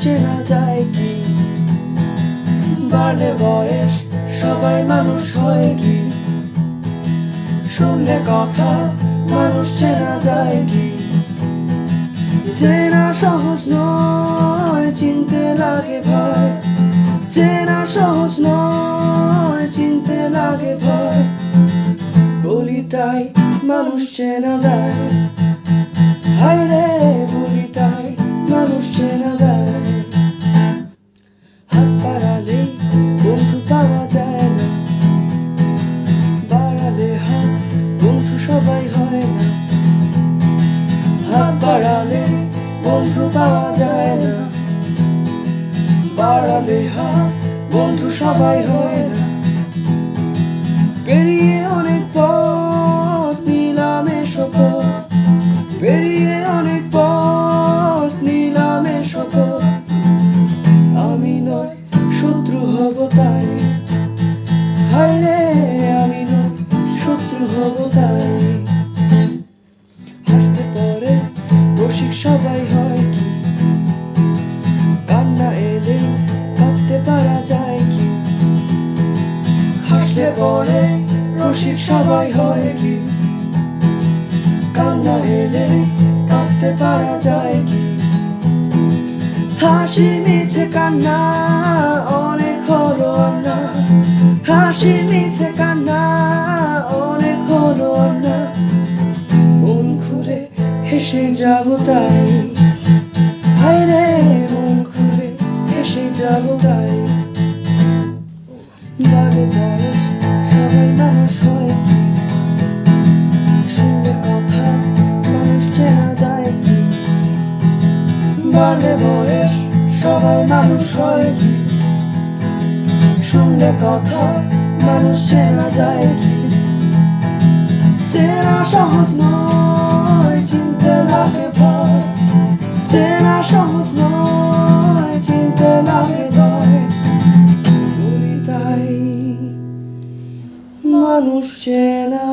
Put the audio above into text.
চেনা যায় কি? বাড়লে বয়স সবাই মানুষ হয় কি? শুনলে কথা মানুষ চেনা যায় কি? চেনা সহজ নয়, চিনতে লাগে ভয়। চেনা সহজ নয়, চিনতে লাগে ভয়। বলি তাই মানুষ চেনা যায়, হায় রে বলি তাই মানুষ চেনা যায়। হাত বাড়ালে বন্ধু পাওয়া যায় না, বাড়ালে হাত বন্ধু সবাই হয় না। হাত বাড়ালে বন্ধু পাওয়া যায় না, বাড়ালে হাত বন্ধু সবাই হয় না। পেরিয়ে অনেক পথ নিলাম শপথ, পেরিয়ে অনেক পথ নিলাম শপথ। আমি নয় শত্রু হব তাই, হায় রে আমি নয় শত্রু হব তাই। হাসতে পরে রসিক সবাই হয় কি? কান্না এলে কাঁদতে পারা যায় কি? হাসলে পরে রসিক সবাই হয় কি? কান্না এলে কাঁদতে পারা যায় কি? হাসি মিছে কান্না অনেক হলো না, হাসি মিছে কান্না অনেক হলো না। মন খুলে হেসে যাব তাই, হায় রে মন খুলে হেসে যাব তাই। বাড়ে বয়স সবাই মানুষ হয় কি? শুনলে কথা মানুষ চেনা যায় কি? বাড়ে বয়স সবাই মানুষ হয় কি? শুনলে কথা মানুষ চেনা যায় কি? চেনা সহজ নয়, চিনতে লাগে ভয়। চেনা সহজ নয়, চিনতে লাগে ভয়। বলি তাই মানুষ চেনা